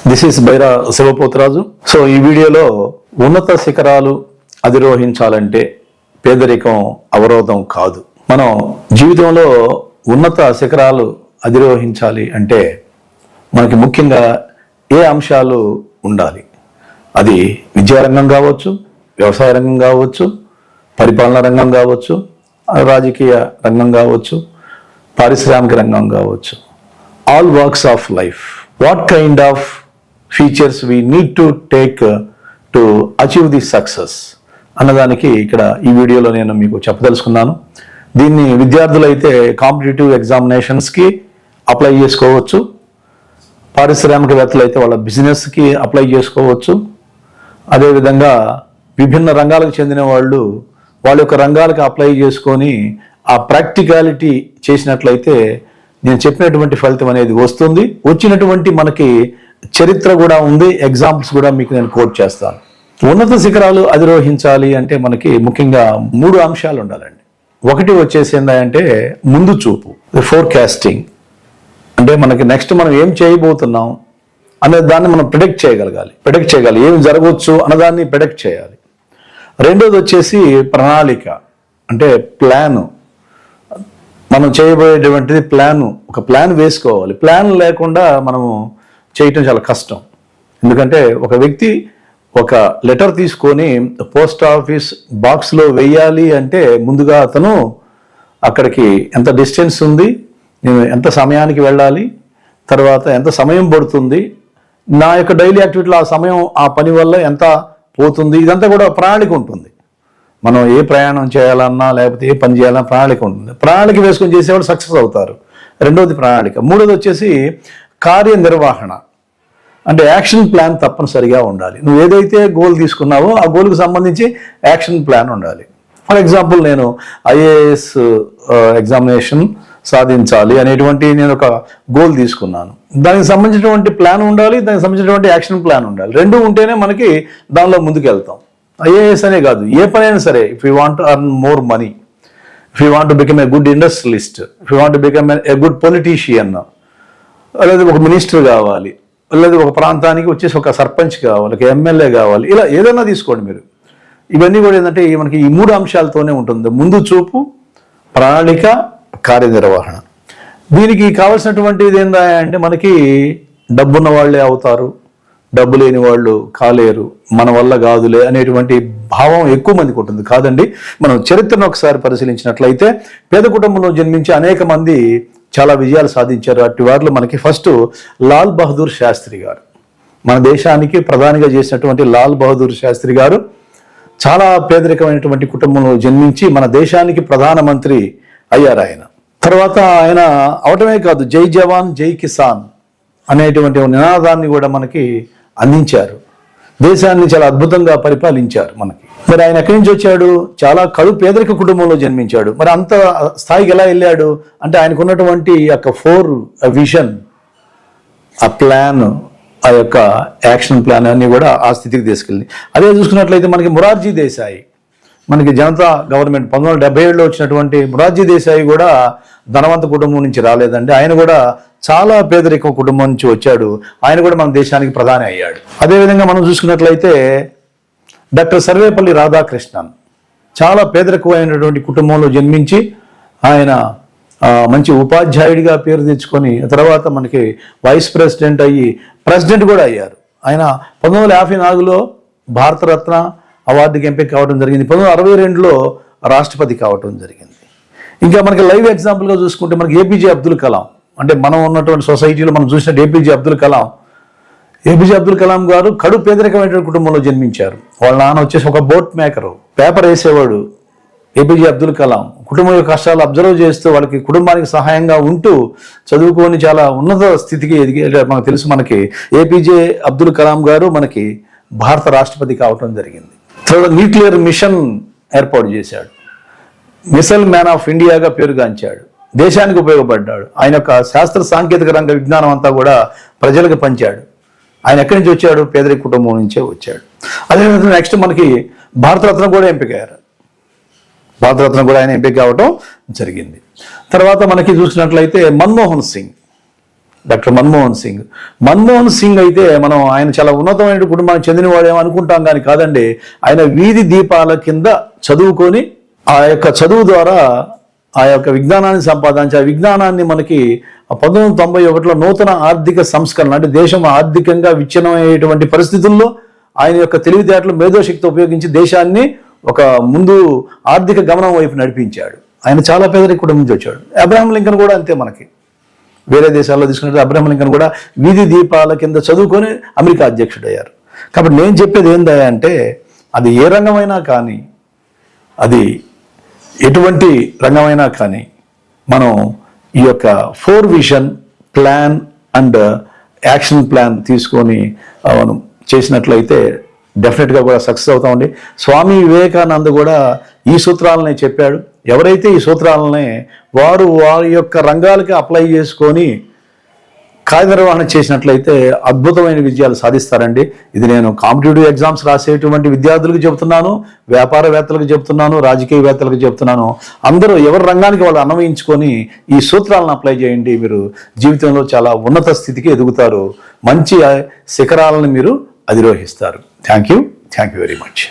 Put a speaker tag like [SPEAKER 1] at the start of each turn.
[SPEAKER 1] This is Baira Shivapotaraju. So ఈ వీడియోలో ఉన్నత శిఖరాలు అధిరోహించాలంటే పేదరికం అవరోధం కాదు. మనం జీవితంలో ఉన్నత శిఖరాలు అధిరోహించాలి అంటే మనకి ముఖ్యంగా ఏ అంశాలు ఉండాలి? అది విద్యారంగం కావచ్చు, వ్యవసాయ రంగం కావచ్చు, పరిపాలన రంగం కావచ్చు, రాజకీయ రంగం కావచ్చు, పారిశ్రామిక రంగం కావచ్చు. All works of life. What kind of features we need to take to achieve the success అన్నదానికి ఇక్కడ ఈ వీడియోలో నేను మీకు చెప్పదలుచుకున్నాను. దీన్ని విద్యార్థులు అయితే కాంపిటేటివ్ ఎగ్జామినేషన్స్కి అప్లై చేసుకోవచ్చు, పారిశ్రామికవేత్తలు అయితే వాళ్ళ బిజినెస్కి అప్లై చేసుకోవచ్చు. అదేవిధంగా విభిన్న రంగాలకు చెందిన వాళ్ళు వాళ్ళ యొక్క రంగాలకు అప్లై చేసుకొని ఆ ప్రాక్టికాలిటీ చేసినట్లయితే నేను చెప్పినటువంటి ఫలితం అనేది వస్తుంది. వచ్చినటువంటి మనకి చరిత్ర కూడా ఉంది, ఎగ్జాంపుల్స్ కూడా మీకు నేను కోట్ చేస్తాను. ఉన్నత శిఖరాలు అధిరోహించాలి అంటే మనకి ముఖ్యంగా 3 అంశాలు ఉండాలండి. ఒకటి వచ్చేసి ఏంటంటే ముందు చూపు, ఫోర్కాస్టింగ్. అంటే మనకి నెక్స్ట్ మనం ఏం చేయబోతున్నాం అనే దాన్ని మనం ప్రిడిక్ట్ చేయగలగాలి, ఏం జరగవచ్చు అన్నదాన్ని ప్రిడిక్ట్ చేయాలి. రెండోది వచ్చేసి ప్రణాళిక, అంటే ప్లాను. మనం చేయబోయేటువంటిది ఒక ప్లాన్ వేసుకోవాలి. ప్లాన్ లేకుండా మనము చేయటం చాలా కష్టం. ఎందుకంటే ఒక వ్యక్తి ఒక లెటర్ తీసుకొని పోస్ట్ ఆఫీస్ బాక్స్లో వెయ్యాలి అంటే ముందుగా అతను అక్కడికి ఎంత డిస్టెన్స్ ఉంది, నేను ఎంత సమయానికి వెళ్ళాలి, తర్వాత ఎంత సమయం పడుతుంది, నా యొక్క డైలీ యాక్టివిటీలో ఆ సమయం ఆ పని వల్ల ఎంత పోతుంది, ఇదంతా కూడా ప్రణాళిక ఉంటుంది. మనం ఏ ప్రయాణం చేయాలన్నా లేకపోతే ఏ పని చేయాలన్నా ప్రణాళిక ఉంటుంది. ప్రణాళిక వేసుకొని చేసేవాళ్ళు సక్సెస్ అవుతారు. రెండోది ప్రణాళిక. మూడోది వచ్చేసి కార్యనిర్వహణ, అంటే యాక్షన్ ప్లాన్ తప్పనిసరిగా ఉండాలి. నువ్వు ఏదైతే గోల్ తీసుకున్నావో ఆ గోల్కి సంబంధించి యాక్షన్ ప్లాన్ ఉండాలి. ఫర్ ఎగ్జాంపుల్ నేను ఐఏఎస్ ఎగ్జామినేషన్ సాధించాలి అనేటువంటి నేను ఒక గోల్ తీసుకున్నాను. దానికి సంబంధించినటువంటి ప్లాన్ ఉండాలి, దానికి సంబంధించినటువంటి యాక్షన్ ప్లాన్ ఉండాలి. రెండు ఉంటేనే మనకి దానిలో ముందుకు వెళ్తాం. ఐఏఎస్ అనే కాదు, ఏ పనైనా సరే. If you want to earn more money, if you want to become a good industrialist, if you want to become a good politician, లేదా ఒక మినిస్టర్ కావాలి, లేదా ఒక ప్రాంతానికి వచ్చేసి ఒక సర్పంచ్ కావాలి, ఒక ఎమ్మెల్యే కావాలి, ఇలా ఏదైనా తీసుకోండి మీరు. ఇవన్నీ కూడా ఏంటంటే మనకి ఈ 3 అంశాలతోనే ఉంటుంది: ముందు చూపు, ప్రణాళిక, కార్యనిర్వహణ. దీనికి కావాల్సినటువంటిది ఏంటంటే మనకి డబ్బున్న వాళ్ళే అవుతారు, డబ్బు లేని వాళ్ళు కాలేరు, మన వల్ల కాదులే అనేటువంటి భావం ఎక్కువ మందికి ఉంటుంది. కాదండి, మనం చరిత్రను ఒకసారి పరిశీలించినట్లయితే పేద కుటుంబంలో జన్మించి అనేక మంది చాలా విజయాలు సాధించారు. అట్టి వారిలో మనకి ఫస్ట్ లాల్ బహదూర్ శాస్త్రి గారు, మన దేశానికి ప్రధానిగా చేసినటువంటి లాల్ బహదూర్ శాస్త్రి గారు చాలా పేదరికమైనటువంటి కుటుంబంలో జన్మించి మన దేశానికి ప్రధానమంత్రి అయ్యారు ఆయన. తర్వాత ఆయన అవటమే కాదు, జై జవాన్ జై కిసాన్ అనేటువంటి నినాదాన్ని కూడా మనకి అందించారు. దేశాన్ని చాలా అద్భుతంగా పరిపాలించారు మనకి. మరి ఆయన ఎక్కడి నుంచి వచ్చాడు? చాలా కడు పేదరిక కుటుంబంలో జన్మించాడు. మరి అంత స్థాయికి ఎలా వెళ్ళాడు అంటే ఆయనకు ఉన్నటువంటి యొక్క 4 విజన్, ఆ ప్లాన్, ఆ యొక్క యాక్షన్ ప్లాన్ అన్ని కూడా ఆ స్థితికి తీసుకెళ్ళి. అదే చూసుకున్నట్లయితే మనకి మొరార్జీ దేశాయి, మనకి జనతా గవర్నమెంట్ 1977లో వచ్చినటువంటి మొరార్జీ దేశాయి కూడా ధనవంత కుటుంబం నుంచి రాలేదండి. ఆయన కూడా చాలా పేదరిక కుటుంబం నుంచి వచ్చాడు. ఆయన కూడా మన దేశానికి ప్రధాని అయ్యాడు. అదేవిధంగా మనం చూసుకున్నట్లయితే డాక్టర్ సర్వేపల్లి రాధాకృష్ణన్ చాలా పేదరికమైనటువంటి కుటుంబంలో జన్మించి ఆయన మంచి ఉపాధ్యాయుడిగా పేరు తెచ్చుకొని తర్వాత మనకి వైస్ ప్రెసిడెంట్ అయ్యి ప్రెసిడెంట్ కూడా అయ్యారు. ఆయన 1954లో భారతరత్న అవార్డుకి ఎంపిక కావడం జరిగింది. 1962లో రాష్ట్రపతి కావడం జరిగింది. ఇంకా మనకి లైవ్ ఎగ్జాంపుల్గా చూసుకుంటే మనకి ఏపీజే అబ్దుల్ కలాం, అంటే మనం ఉన్నటువంటి సొసైటీలో మనం చూసిన ఏపీజే అబ్దుల్ కలాం గారు కడు పేదరికమైనటువంటి కుటుంబంలో జన్మించారు. వాళ్ళ నాన్న వచ్చేసి ఒక బోట్ మేకరు, పేపర్ వేసేవాడు. ఏపీజే అబ్దుల్ కలాం కుటుంబం యొక్క కష్టాలు అబ్జర్వ్ చేస్తూ వాళ్ళకి కుటుంబానికి సహాయంగా ఉంటూ చదువుకొని చాలా ఉన్నత స్థితికి ఎదిగే మనకు తెలుసు. మనకి ఏపీజే అబ్దుల్ కలాం గారు మనకి భారత రాష్ట్రపతి కావటం జరిగింది. తర్వాత న్యూక్లియర్ మిషన్ ఏర్పాటు చేశాడు. మిసైల్ మ్యాన్ ఆఫ్ ఇండియాగా పేరుగాంచాడు. దేశానికి ఉపయోగపడ్డాడు. ఆయన యొక్క శాస్త్ర సాంకేతిక రంగ విజ్ఞానం అంతా కూడా ప్రజలకు పంచాడు. ఆయన ఎక్కడి నుంచి వచ్చాడు? పేదరిక కుటుంబం నుంచే వచ్చాడు. అదేవిధంగా నెక్స్ట్ మనకి భారతరత్న కూడా ఎంపికయ్యారు. భారతరత్న కూడా ఆయన ఎంపిక కావటం జరిగింది. తర్వాత మనకి చూసినట్లయితే మన్మోహన్ సింగ్ డాక్టర్ మన్మోహన్ సింగ్ అయితే మనం ఆయన చాలా ఉన్నతమైన కుటుంబానికి చెందినవాడేమో అనుకుంటాం కానీ కాదండి. ఆయన వీధి దీపాల కింద చదువుకొని ఆ యొక్క చదువు ద్వారా ఆ యొక్క విజ్ఞానాన్ని సంపాదించి ఆ విజ్ఞానాన్ని మనకి 1991లో నూతన ఆర్థిక సంస్కరణ అంటే దేశం ఆర్థికంగా విచ్ఛిన్నమయ్యేటువంటి పరిస్థితుల్లో ఆయన యొక్క తెలివితేటలు మేధోశక్తి ఉపయోగించి దేశాన్ని ఒక ముందు ఆర్థిక గమనం వైపు నడిపించాడు. ఆయన చాలా పేదరిక కుటుంబం నుంచి వచ్చాడు. అబ్రహాం లింకన్ కూడా అంతే. మనకి వేరే దేశాల్లో తీసుకుంటే అబ్రహాం లింకన్ కూడా వీధి దీపాల కింద చదువుకొని అమెరికా అధ్యక్షుడయ్యారు. కాబట్టి నేను చెప్పేది ఏందా అంటే అది ఏ రంగమైనా కానీ, అది ఎటువంటి రంగమైనా కానీ మనం ఈ యొక్క 4 vision plan and action plan తీసుకొని మనం చేసినట్లయితే డెఫినెట్గా కూడా సక్సెస్ అవుతామండి. స్వామి వివేకానంద కూడా ఈ సూత్రాలనే చెప్పాడు. ఎవరైతే ఈ సూత్రాలనే వారి యొక్క రంగాలకి అప్లై చేసుకొని కార్యనిర్వహణ చేసినట్లయితే అద్భుతమైన విజయాలు సాధిస్తారండి. ఇది నేను కాంపిటేటివ్ ఎగ్జామ్స్ రాసేటువంటి విద్యార్థులకు చెబుతున్నాను, వ్యాపారవేత్తలకు చెబుతున్నాను, రాజకీయవేత్తలకు చెబుతున్నాను. అందరూ ఎవరి రంగానికి వాళ్ళు అన్వయించుకొని ఈ సూత్రాలను అప్లై చేయండి. మీరు జీవితంలో చాలా ఉన్నత స్థితికి ఎదుగుతారు, మంచి శిఖరాలను మీరు అధిరోహిస్తారు. Thank you very much.